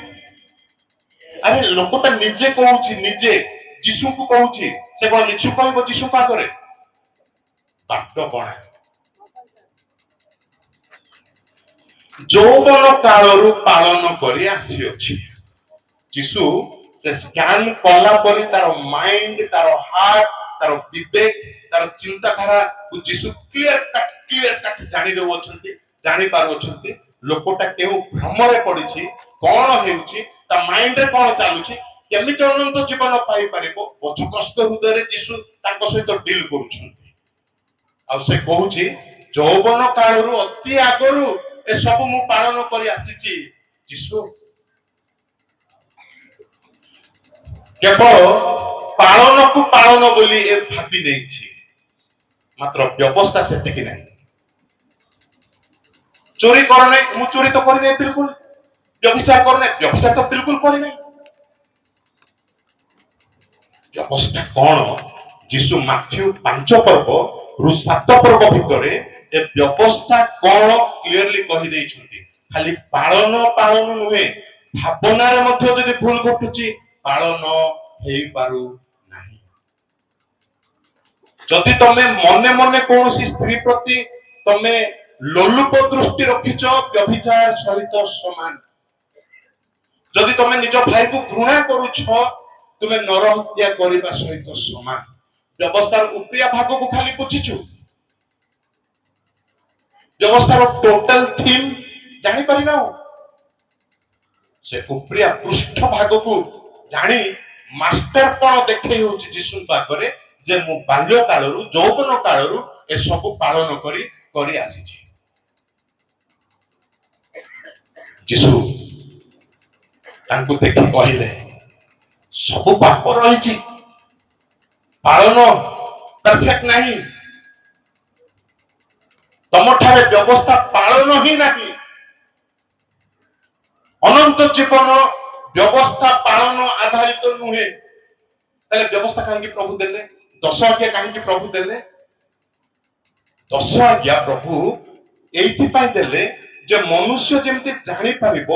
अरे लोकटा निजे कहूची, निजे जीशु को कहूची, से कोन मिछ कहबो जीशु का करे बाट बणा। यौवन कालरू पालन करी आसी अछि जीशु से स्कैन कला परी तार माइंड तार हार्ट तार विवेक तार चिंताधारा को जीशु क्लियर कट जानि देउ अछंती, जानि पार अछंती। लोकटा केउ भ्रमरे पड़िछि, कोन हेउछि, ता माइंड रे कोन चालुछि, केमिति अनंत जीवन पाई परिबो पछकस्त हृदय रे जीशु तांको सहित डील करूछंती। आ से कहूछि यौवन कालरू अति आगरू ए सब मु पालन करी आसीछि जीशु। केवल पालन को पालन बोली ए भाबी नेछि, मात्र व्यवस्था सेतिकी नहीं। चोरी कर नहीं, मु चोरी तो करी नहीं बिल्कुल। व्यभिचार कर नहीं, व्यभिचार तो बिल्कुल करी नहीं। व्यवस्था कौन? जीशु माथ्यू 5 पर्व रु 7 पर्व भितरे ए व्यवस्था कौन क्लियरली कहि देइछन्ती। खाली पालन पालन नुहे, भावना रे मध्य जदि भूल घटुची पालन हेई पारु नाही। जदि तमे मने मने कोनोसी स्त्री प्रति तमे लोलुप दृष्टि रखिछ व्यभिचार सहित समान, যদি তুমি নিজ ভাই को ঘৃণা করুছ তুমি নরহত্যা করিবা সহিত সমান। ব্যবস্থার উপরিয়া ভাগକୁ খালি বুঝিଛୁ, ব্যবস্থার টোটাল থিম জানি পারি না। ସେ ଉପରିଆ ପୃଷ୍ଠ ଭାଗକୁ ଜାଣି ମାଷ୍ଟରପଣ ଦେଖେଇ ହଉଛି ଯୀଶୁଙ୍କ ଆଗରେ ଯେ ମୁଁ ବାଲ୍ୟ କାଳରୁ ଯୌବନ କାଳରୁ ଏସବୁ ପାଳନ କରି ଆସିଛି। ଯୀଶୁ ତାଙ୍କୁ ଦେଖି କହିଲେ ସବୁ ପାପ ରହିଛି, ପାଳନ ପରଫେକ୍ଟ ନାହିଁ, ତମଠାରେ ବ୍ୟବସ୍ଥା ପାଳନ ହିଁ ନାହିଁ। ଅନନ୍ତ ଜୀବନ ବ୍ୟବସ୍ଥା ପାଳନ ଆଧାରିତ ନୁହେଁ। ତାହେଲେ ବ୍ୟବସ୍ଥା କାହିଁକି ପ୍ରଭୁ ଦେଲେ? 10 ଆଜ୍ଞା କାହିଁକି ପ୍ରଭୁ ଦେଲେ? 10 ଆଜ୍ଞା ପ୍ରଭୁ ଏଇଥିପାଇଁ ଦେଲେ ଯେ ମନୁଷ୍ୟ ଯେମିତି ଜାଣିପାରିବ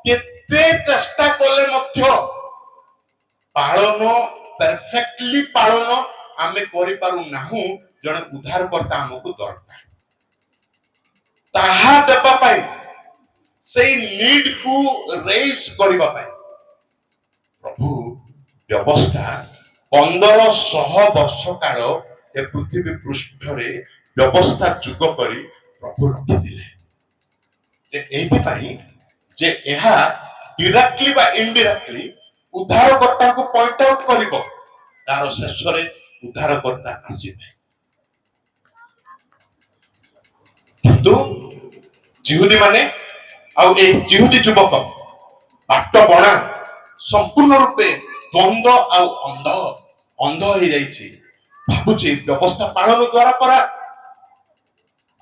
କେତେ ଚେଷ୍ଟା କଲେ ମଧ୍ୟ ପାଳନ ପରଫେକ୍ଟଲି ପାଳନ ଆମେ କରିପାରୁ ନାହୁଁ। ଜଣେ ଉଦ୍ଧାରକର୍ତ୍ତା ଆମକୁ ଦରକାର, ତାହା ଦେବା ପାଇଁ, সেই নিড को रेज करबा पाई प्रभु व्यवस्था 1500 वर्ष काल ए पृथ्वी पृष्ठ रे व्यवस्था जुग करी प्रभु रखि दिले जे एथि पाई जे एहा डायरेक्टली बा इनडायरेक्टली उद्धारकर्ता को पॉइंट आउट करिवो, तार शेष रे उद्धारकर्ता आसीबे। किंतु जिहुदी माने ଆଉ ଏ ଜିହୁଦୀ ଯୁବକ ବାଟ ବଣା ସମ୍ପୂର୍ଣ୍ଣ ରୂପେ ଦ୍ୱନ୍ଦ ଆଉ ଅନ୍ଧ ହେଇଯାଇଛି। ଭାବୁଛି ବ୍ୟବସ୍ଥା ପାଳନ ଦ୍ୱାରା କରା,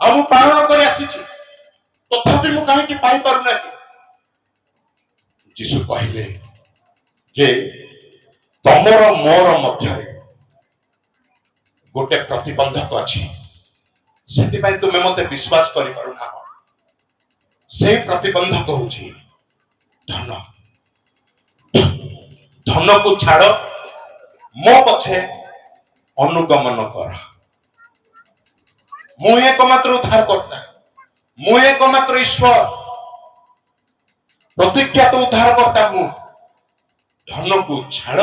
ଆଉ ମୁଁ ପାଳନ କରି ଆସିଛି, ତଥାପି ମୁଁ କାହିଁକି ପାଇପାରୁନାହିଁ? ଯୀଶୁ କହିଲେ ଯେ ତମର ମୋର ମଧ୍ୟରେ ଗୋଟେ ପ୍ରତିବନ୍ଧକ ଅଛି, ସେଥିପାଇଁ ତୁମେ ମତେ ବିଶ୍ୱାସ କରିପାରୁନାହ। সেই ପ୍ରତିବନ୍ଧକ ହଉଛି ଧନ। ଧନକୁ ଛାଡ, ମୋ ପଛେ ଅନୁଗମନ କର। ମୁଁ ଏକମାତ୍ର ଉଦ୍ଧାରକର୍ତ୍ତା, ମୁଁ ଏକମାତ୍ର ଈଶ୍ୱର, ପ୍ରତିଜ୍ଞାତ ଉଦ୍ଧାରକର୍ତ୍ତା ମୁଁ। ଧନକୁ ଛାଡ,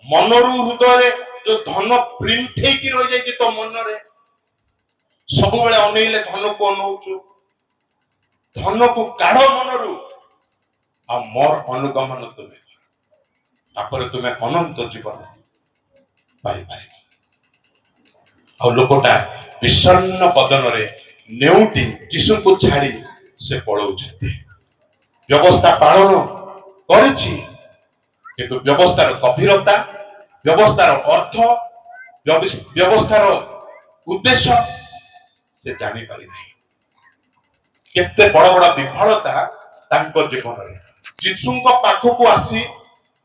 ମନରୁ ହୃଦୟରେ ଯୋଉ ଧନ ପ୍ରିଣ୍ଟ ହେଇକି ରହିଯାଇଛି ତୋ ମନରେ, ସବୁବେଳେ ଅନେଇଲେ ଧନକୁ ଅନଉଛୁ, ଧନକୁ କାଢ ମନରୁ ଆଉ ମୋର ଅନୁଗମନ ତୁମେ, ତାପରେ ତୁମେ ଅନନ୍ତ ଜୀବନ ପାଇପାରିବ। ଆଉ ଲୋକଟା ବିଷଣ୍ଣ ବଦନରେ ନେଉଟି ଯୀଶୁଙ୍କୁ ଛାଡି ସେ ପଳଉଛନ୍ତି। ବ୍ୟବସ୍ଥା ପାଳନ କରିଛି, କିନ୍ତୁ ବ୍ୟବସ୍ଥାର ଗଭୀରତା, ବ୍ୟବସ୍ଥାର ଅର୍ଥ, ବ୍ୟବସ୍ଥାର ଉଦ୍ଦେଶ୍ୟ ସେ ଜାଣିପାରି ନାହିଁ। କେତେ ବଡ ବଡ ବିଫଳତା ତାଙ୍କ ଜୀବନରେ। ଯୀଶୁଙ୍କ ପାଖକୁ ଆସି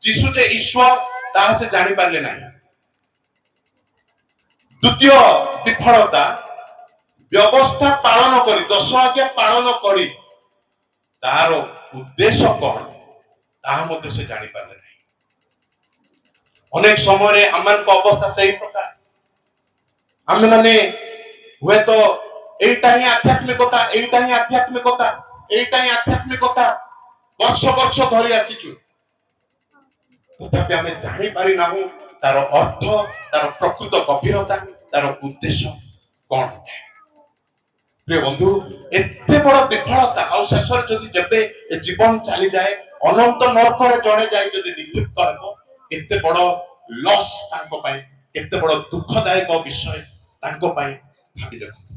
ଯୀଶୁ ଯେ ଈଶ୍ୱର ତାହା ସେ ଜାଣିପାରିଲେ ନାହିଁ। ଦ୍ୱିତୀୟ ବିଫଳତା, ବ୍ୟବସ୍ଥା ପାଳନ କରି 10 ଆଜ୍ଞା ପାଳନ କରି ତାର ଉଦ୍ଦେଶ୍ୟ କଣ ତାହା ମଧ୍ୟ ସେ ଜାଣିପାରିଲେ ନାହିଁ। ଅନେକ ସମୟରେ ଆମମାନଙ୍କ ଅବସ୍ଥା ସେହି ପ୍ରକାର। ଆମେମାନେ ହୁଏତ এইটা ହିଁ ଆଧ୍ୟାତ୍ମିକତା, এইଟା ହିଁ ଆଧ୍ୟାତ୍ମିକତା, এইଟା ହିଁ ଆଧ୍ୟାତ୍ମିକତା ବର୍ଷ ବର୍ଷ ଧରି ଆସିଛୁ, ତଥାପି ଆମେ ଜାଣିପାରି ନାହୁଁ ତାର ଅର୍ଥ, ତାର ପ୍ରକୃତ ଗଭୀରତା, ତାର ଉଦ୍ଦେଶ୍ୟ କଣ। ପ୍ରିୟ ବନ୍ଧୁ, ଏତେ ବଡ ବିଫଳତା ଆଉ ଶେଷରେ ଯଦି ଯେବେ ଏ ଜୀବନ ଚାଲିଯାଏ, ଅନନ୍ତ ନରକରେ ଜଣେ ଯାଇ ଯଦି ନିକ୍ଷିପ୍ତ ହେବ, କେତେ ବଡ ଲସ୍ ତାଙ୍କ ପାଇଁ, କେତେ ବଡ ଦୁଃଖଦାୟକ ବିଷୟ ତାଙ୍କ ପାଇଁ ଭାବି ଦେଖନ୍ତୁ।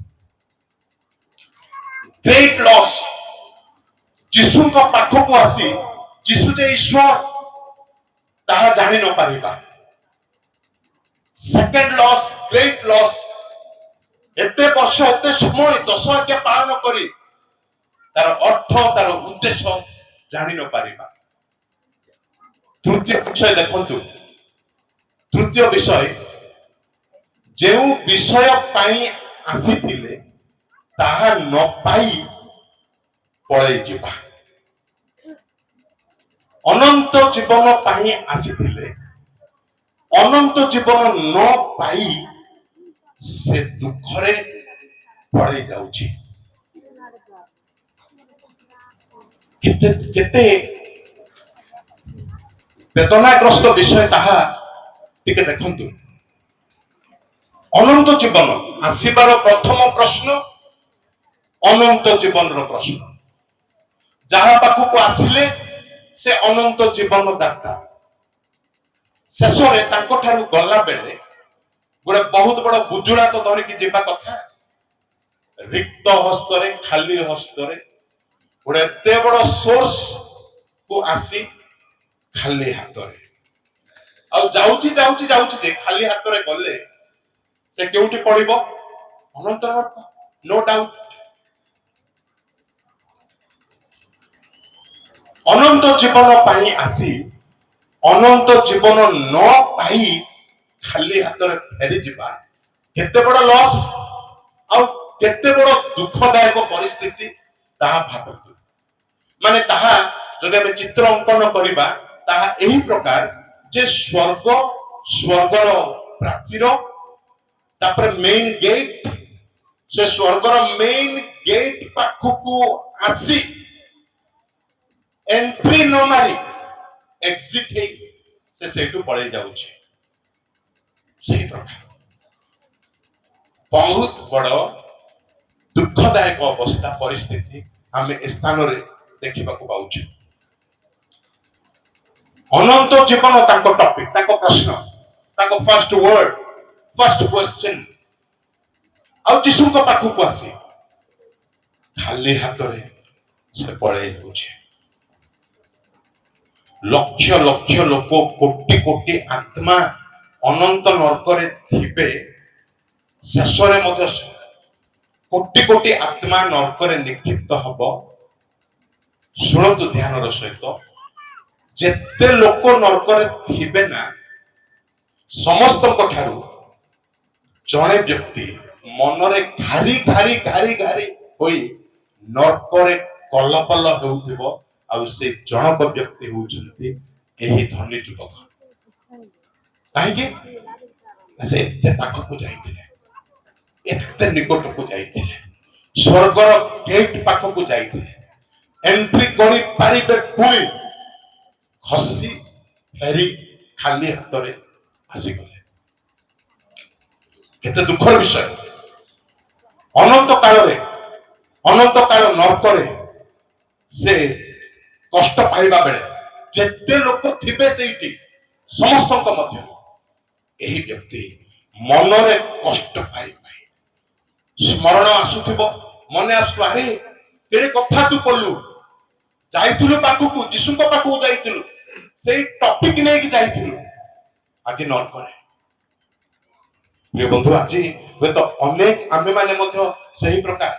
Great loss. ଯୀଶୁଙ୍କ ପାଖକୁ ଆସି ଯୀଶୁ ଯେ ଈଶ୍ୱର ତାହା ଜାଣି ନ ପାରିବା। Second loss, great loss. ଏତେ ବର୍ଷ, ଏତେ ସମୟ 10 ଆଜ୍ଞା ପାଳନ କରି ତାର ଅର୍ଥ, ତାର ଉଦ୍ଦେଶ୍ୟ ଜାଣି ନ ପାରିବା। ତୃତୀୟ ବିଷୟ ଦେଖନ୍ତୁ, ତୃତୀୟ ବିଷୟ, ଯେଉଁ ବିଷୟ ପାଇଁ ଆସିଥିଲେ ତାହା ନ ପାଇ ପଳେଇ ଯିବା। ଅନନ୍ତ ଜୀବନ ପାଇଁ ଆସିଥିଲେ, ଅନନ୍ତ ଜୀବନ ନ ପାଇ ସେ ଦୁଃଖରେ ପଳେଇ ଯାଉଛି। କେତେ କେତେ ବେଦନାଗ୍ରସ୍ତ ବିଷୟ ତାହା ଟିକେ ଦେଖନ୍ତୁ। ଅନନ୍ତ ଜୀବନ ଆସିବାର ପ୍ରଥମ ପ୍ରଶ୍ନ ଅନନ୍ତ ଜୀବନର ପ୍ରଶ୍ନ। ଯାହା ପାଖକୁ ଆସିଲେ ସେ ଅନନ୍ତ ଜୀବନ ଦାତା। ଶେଷରେ ତାଙ୍କ ଠାରୁ ଗଲା ବେଳେ ଗୋଟେ ବହୁତ ବଡ ବୁଜୁଳା ତ ଧରିକି ଯିବା କଥା। ରିକ୍ତ ହସ୍ତରେ ଖାଲି ହସ୍ତରେ ଗୋଟେ ଏତେ ବଡ ସୋର୍ସ କୁ ଆସି ଖାଲି ହାତରେ ଆଉ ଯାଉଛି ଯେ ଖାଲି ହାତରେ ଗଲେ ସେ କେଉଁଠି ପଡିବ? ଅନନ୍ତ ନରକ, ନୋ ଡାଉଟ। ଅନନ୍ତ ଜୀବନ ପାଇଁ ଆସି ଅନନ୍ତ ଜୀବନ ନ ପାଇ ଖାଲି ହାତରେ ଫେରିଯିବା କେତେ ବଡ ଲସ୍ ଆଉ କେତେ ବଡ ଦୁଃଖଦାୟକ ପରିସ୍ଥିତି ତାହା ଭାବନ୍ତୁ। ମାନେ ତାହା ଯଦି ଆମେ ଚିତ୍ର ଅଙ୍କନ କରିବା ତାହା ଏହି ପ୍ରକାର ଯେ ସ୍ୱର୍ଗର ପ୍ରାଚୀର, ତାପରେ ମେନ୍ ଗେଟ୍, ସେ ସ୍ୱର୍ଗର ମେନ୍ ଗେଟ୍ ପାଖକୁ ଆସି ଏଣ୍ଟ୍ରି ନ ମାରି ଏକ୍ସିଟ୍ ହେଇ ସେ ସେଇଠୁ ପଳେଇ ଯାଉଛି। ସେହି ପ୍ରକାର ବହୁତ ବଡ ଦୁଃଖଦାୟକ ଅବସ୍ଥା ପରିସ୍ଥିତି ଆମେ ଏ ସ୍ଥାନରେ ଦେଖିବାକୁ ପାଉଛୁ। ଅନନ୍ତ ଜୀବନ ତାଙ୍କ ଟପିକ, ତାଙ୍କ ପ୍ରଶ୍ନ, ତାଙ୍କ ଫାର୍ଷ୍ଟ ୱାର୍ଡ, ଫାର୍ଷ୍ଟ କ୍ୱେଶ୍ଚନ। ଆଉ ଯୀଶୁଙ୍କ ପାଖକୁ ଆସି ଖାଲି ହାତରେ ସେ ପଳେଇ ଯାଉଛି। ଲକ୍ଷ ଲକ୍ଷ ଲୋକ, କୋଟି କୋଟି ଆତ୍ମା ଅନନ୍ତ ନର୍କରେ ଥିବେ। ଶେଷରେ ମଧ୍ୟ କୋଟି କୋଟି ଆତ୍ମା ନର୍କରେ ନିକ୍ଷିପ୍ତ ହବ। ଶୁଣନ୍ତୁ ଧ୍ୟାନର ସହିତ, ଯେତେ ଲୋକ ନର୍କରେ ଥିବେ ନା ସମସ୍ତଙ୍କ ଠାରୁ ଜଣେ ବ୍ୟକ୍ତି ମନରେ ଘାରି ଘାରି ଘାରି ଘାରି ହୋଇ ନର୍କରେ କଲପଲ ହେଉଥିବ। ଆଉ ସେ ଜଣକ ବ୍ୟକ୍ତି ହେଉଛନ୍ତି ଏହି ଧନୀ ଯୁବକ। କାହିଁକି? ସେ ଏତେ ପାଖକୁ ଯାଇଥିଲେ, ଏତେ ନିକଟକୁ ଯାଇଥିଲେ, ସ୍ୱର୍ଗର ଗେଟ୍ ପାଖକୁ ଯାଇଥିଲେ, ଏଣ୍ଟ୍ରି କରିପାରିବେ ପୁଣି ଖସି ଫେରି ଖାଲି ହାତରେ ଆସିଗଲେ। କେତେ ଦୁଃଖର ବିଷୟ। ଅନନ୍ତ କାଳ ନର୍କରେ ସେ କଷ୍ଟ ପାଇବା ବେଳେ ଯେତେ ଲୋକ ଥିବେ ସେଇଠି ସମସ୍ତଙ୍କ ମଧ୍ୟରେ ଏହି ବ୍ୟକ୍ତି ମନରେ କଷ୍ଟ ପାଇ ସ୍ମରଣ ଆସୁଥିବ, ମନେ ଆସୁଥିବ, ଆରେ କେଡ଼େ କଥା ତୁ କଲୁ, ଯାଇଥିଲୁ ପାଖକୁ, ଯୀଶୁଙ୍କ ପାଖକୁ ଯାଇଥିଲୁ, ସେଇ ଟପିକ ନେଇକି ଯାଇଥିଲୁ, ଆଜି ନର୍କରେ। ପ୍ରିୟ ବନ୍ଧୁ, ଆଜି ହୁଏତ ଅନେକ ଆମେମାନେ ମଧ୍ୟ ସେହି ପ୍ରକାର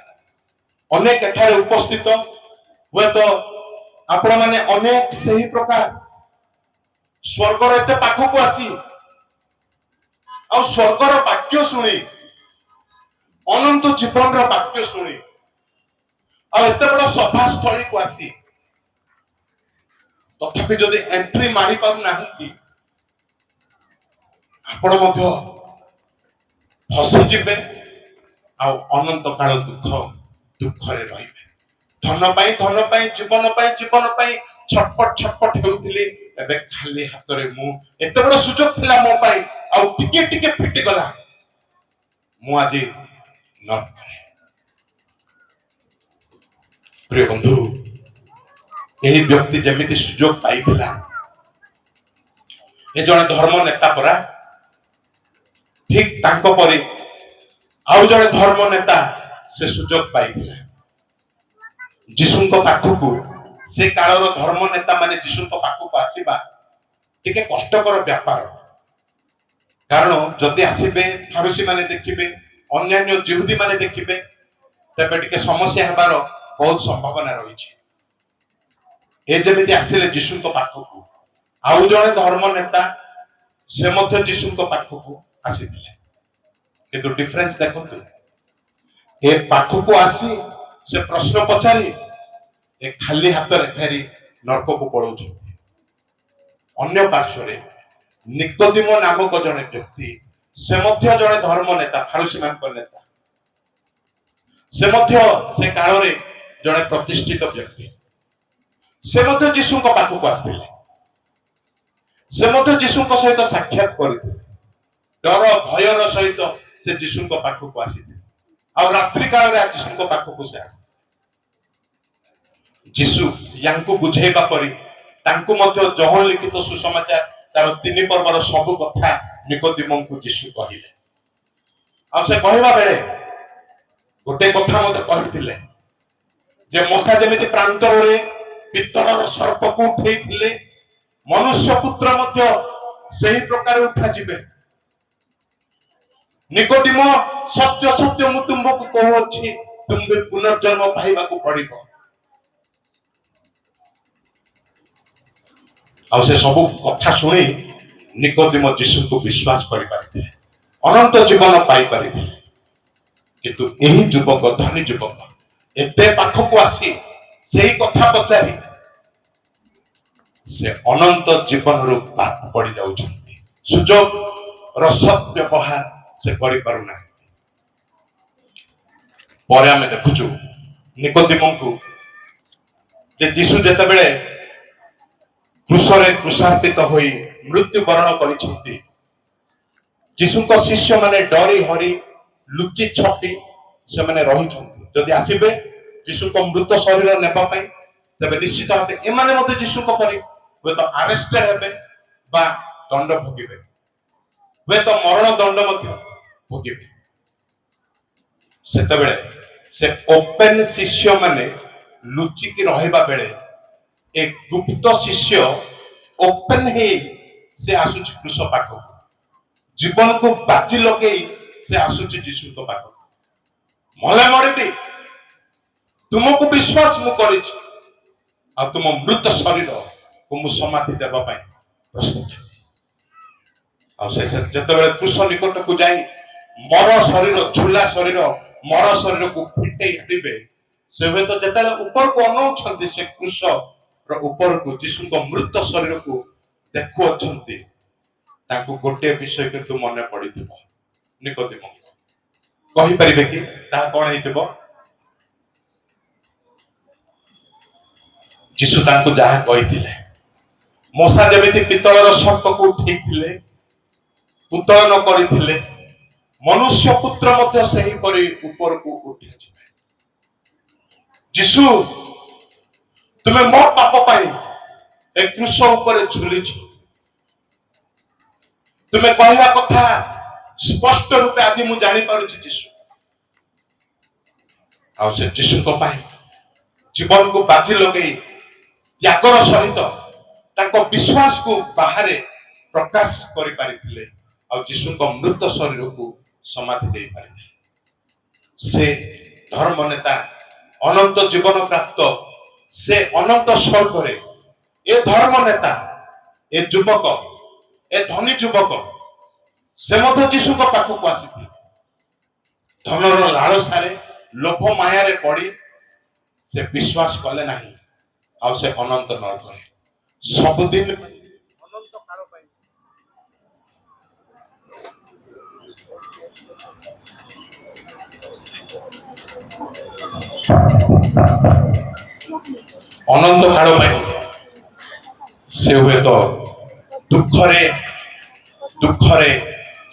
ଅନେକ ଏଠାରେ ଉପସ୍ଥିତ, ହୁଏତ ଆପଣମାନେ ଅନେକ ସେହି ପ୍ରକାର ସ୍ୱର୍ଗର ଏତେ ପାଖକୁ ଆସି ଆଉ ସ୍ୱର୍ଗର ବାକ୍ୟ ଶୁଣି, ଅନନ୍ତ ଜୀବନର ବାକ୍ୟ ଶୁଣି, ଆଉ ଏତେ ବଡ ସଭାସ୍ଥଳୀକୁ ଆସି ତଥାପି ଯଦି ଏଣ୍ଟ୍ରି ମାରି ପାରୁନାହାନ୍ତି, ଆପଣ ମଧ୍ୟ ଫସିଯିବେ ଆଉ ଅନନ୍ତ କାଳ ଦୁଃଖରେ ରହିବେ। ଧନ ପାଇଁ, ଜୀବନ ପାଇଁ ଛଟପଟ ହେଉଥିଲି। ଏବେ ଖାଲି ହାତରେ ମୁଁ, ଏତେ ବଡ ସୁଯୋଗ ଥିଲା ମୋ ପାଇଁ, ଆଉ ଟିକେ ଟିକେ ଫିଟିଗଲା, ମୁଁ ଆଜି ନର୍କରେ। ପ୍ରିୟ ବନ୍ଧୁ, ଏହି ବ୍ୟକ୍ତି ଯେମିତି ସୁଯୋଗ ପାଇଥିଲା, ଏ ଜଣେ ଧର୍ମ ନେତା ପରା, ଠିକ ତାଙ୍କ ପରି ଆଉ ଜଣେ ଧର୍ମ ନେତା ସେ ସୁଯୋଗ ପାଇଥିଲା ଯୀଶୁଙ୍କ ପାଖକୁ। ସେ କାଳର ଧର୍ମ ନେତା ମାନେ ଯୀଶୁଙ୍କ ପାଖକୁ ଆସିବା ଟିକେ କଷ୍ଟକର ବ୍ୟାପାର। କାରଣ ଯଦି ଆସିବେ, ଫାରୁସୀ ମାନେ ଦେଖିବେ, ଅନ୍ୟାନ୍ୟ ଜିହୁଦୀ ମାନେ ଦେଖିବେ, ତେବେ ଟିକେ ସମସ୍ୟା ହେବାର ବହୁତ ସମ୍ଭାବନା ରହିଛି। ଏ ଯେମିତି ଆସିଲେ ଯୀଶୁଙ୍କ ପାଖକୁ, ଆଉ ଜଣେ ଧର୍ମ ନେତା ସେ ମଧ୍ୟ ଯୀଶୁଙ୍କ ପାଖକୁ ଆସିଥିଲେ, କିନ୍ତୁ ଡିଫରେନ୍ସ ଦେଖନ୍ତୁ। ଏ ପାଖକୁ ଆସି ସେ ପ୍ରଶ୍ନ ପଚାରି ଏ ଖାଲି ହାତରେ ଫେରି ନର୍କକୁ ପଳାଉଛନ୍ତି। ଅନ୍ୟ ପାର୍ଶ୍ୱରେ ନିକୋଦିମ ନାମକ ଜଣେ ବ୍ୟକ୍ତି, ସେ ମଧ୍ୟ ଜଣେ ଧର୍ମ ନେତା, ଫାରୁସୀମାନଙ୍କ ନେତା, ସେ ମଧ୍ୟ ସେ କାଳରେ ଜଣେ ପ୍ରତିଷ୍ଠିତ ବ୍ୟକ୍ତି, ସେ ମଧ୍ୟ ଯୀଶୁଙ୍କ ପାଖକୁ ଆସିଥିଲେ। से मध्य जीशुଙ୍କ सहित साक्षात କରିଥିଲେ डर भयर सहित से जीशुଙ୍କ पाखକୁ ଆସିଥିଲେ ଆଉ ରାତ୍ରି କାଳରେ जीशुଙ୍କ ପାଖକୁ ସେ ଆସିଥିଲେ जीशु यांकु बुझेबा परी तांकु मध्य जहन लिखित सुसमाचार तार 3 पर्वर सब कथा निकोदिमंकु जीशु कहिले आ से कहवा बेले गोटे कथा मते कहिथिले जे मोसा जेमिति प्रांतरे पित्तळर सर्प को उठेइथिले मनुष्य पुत्र मध्य सही प्रकार उठा जिबे निकोदिम सत्य सत्य मु तुमको कहउछि तुमबे पुनर्जन्म पाइबा को पड़िबो आ से सब कथा शुणी निकोदिम जीशु को विश्वास करि पारिथिले अनंत जीवन पाई पारिथिले किंतु एही युवक धनी युवक एते पाखको आसी सेही कथा पचारि से अनंत जीवन रु बात पड़ी जाउछन्ति सुजोग रसत व्यवहार से करि पारुना परे आमे देखुछु निकोदिमंकु जे जीशु जेते बेले क्रूसरे क्रूसार्पित होई मृत्यु वरण करिसेंती जीशुଙ୍କ शिष्य माने डरी हरि लुचि छपी से माने रही छंती जदि आसीबे जीशुଙ୍କ मृत शरीर नेबा पई तबे निश्चित होते ए माने मते जीशुଙ୍କ परि वे तो अरेस्ट हेबे बा दंड भोगिबे वे तो मरण दंड मध्य भोगिबे सेते बेले से ओपन शिष्य माने लुचि की रहिबा बेले एक गुप्त शिष्य ओपन है से आसुच क्रूस पाख जीवन को बाजी लगे से आसुच जीशु तो पाख मले मरबी तुमको विश्वास मु करिछि आ तुम मृत शरीर को मु समाधि देबा पई प्रस्तुत आ से जते बेले क्रूस निकट को जाई मर शरीर झुला शरीर मर शरीर को फिटेई दिबे से वे तो जते ऊपर को अनौ छंती से क्रूस ऊपर को जीशु को मृत शरीर को देखु अछंती ताको गोटे विषय किंतु मन पड़िथिबो निकोदिम कहि परिबे कि ता कोन हेतिबो जीशु ताको जहा कहिथिले मोसा जेमिति पितळर सर्प को उठेइथिले उत्तोलन करिथिले मनुष्य पुत्र मध्य सही परि ऊपर को उठि जिवे जीशु तुम्हें मो पाप पाई एक क्रूस ऊपर झुली तुम्हें कहवा कथा स्पष्ट रूपे आज मु जानी पारुछि जीशु आ से जीशु को पाई जीवन को बाजी लगई त्यागर सहित ताको विश्वास को बाहर प्रकाश करि पारिथिले आ जीशु को मृत शरीर को समाधि दे पारिथिले से धर्म नेता अनंत जीवन प्राप्त से अनंत स्वर्ग रे ए धर्म नेता ए युवक ए धनी युवक से मध्य जीशु को पाख को आसी धनर लालसारे लोभ माया रे पड़ी से विश्वास कले नहीं आ से अनंत नरक रे सब दिन अनंत काल पाई अनंत काल में से हुए तो दुखरे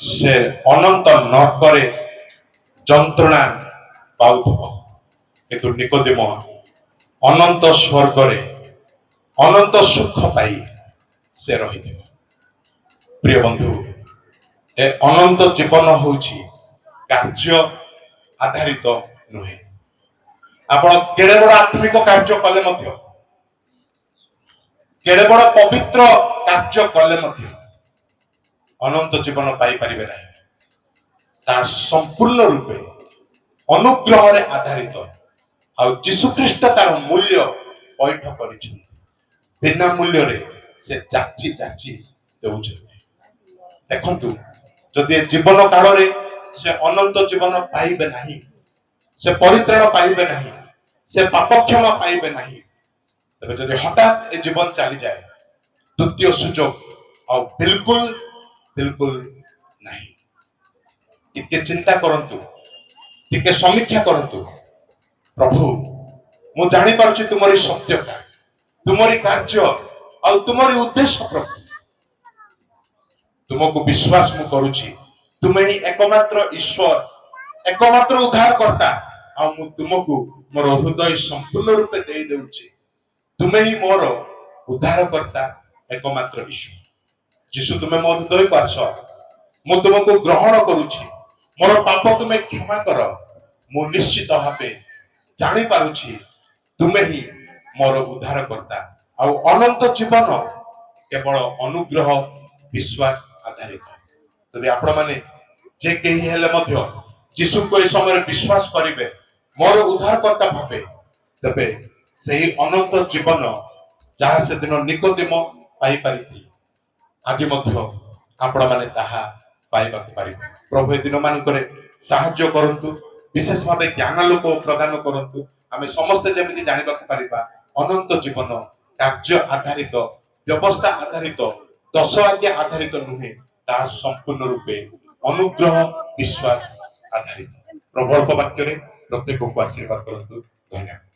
से अनंत नरकरे जंत्रणा पाउथबो किंतु निकोदिम अनंत स्वर्गरे अनंत सुख पाई से रहिथिबो प्रिय बंधु ए अनंत जीवन होउछि कार्य आधारित नुहे आपण केड़े बड़ आत्मिक कार्य कले मध्य केड़े बड़ पवित्र कार्य कले मध्य अनंत जीवन पाई परिबे नाही ता संपूर्ण रूपे अनुग्रह रे आधारित आ यीशु ख्रीष्ट तार मूल्य पैठ करिछन बिना मूल्य रे से जाची देउछन देखंतु जदि जीवन काल रे से अनंत जीवन पाइबे नाही से परित्राण पाइबे नाही से पाप क्षमा पाइबे नाही तबे जदि हठात ए जीवन चली जाए द्वितीय सुजोग और बिल्कुल नहीं टिके चिंता करंतु टिके समीक्षा करंतु प्रभु मु जानि पारुछि तुमरी सत्यता तुमरी कार्य और तुमरी उद्देश्य प्रभु तुमको विश्वास मु करुछि तुमे ही एकमात्र ईश्वर एकमात्र उद्धारकर्ता आ मु तुमको मोर हृदय संपूर्ण रूपे दे देउछि तुमे ही मोर उद्धारकर्ता एकमात्र ईश्वर यीशु तुमे मोर हृदय को आस मु तुमको ग्रहण करुछि मोर पाप तुमे क्षमा कर मु निश्चित भावे जानी पारुछि तुमे ही मोर उद्धारकर्ता आ अनंत जीवन केवल अनुग्रह विश्वास आधारित यदि आपण माने जे केही हेले मध्य यीशु को ए समय विश्वास करिवे मोर उद्धारकर्ता भावे तबे सेही अनंत जीवन जहाँ से दिन निकोदेम पाई पारिथि आज मध्य आपण माने ताहा पाइबा पारिबे प्रभु ए दिन मानकरे साहाय्य करंतु विशेष भावे ज्ञान लोक प्रदान करंतु आमे समस्त जेमिति जानिबा पारिबा अनंत जीवन कार्य आधारित व्यवस्था आधारित दश आज्ञा आधारित नुहे ता संपूर्ण रूपे अनुग्रह विश्वास आधारित प्रभु अल्प वाक्य प्रत्येक को आशीर्वाद करंतु धन्यवाद।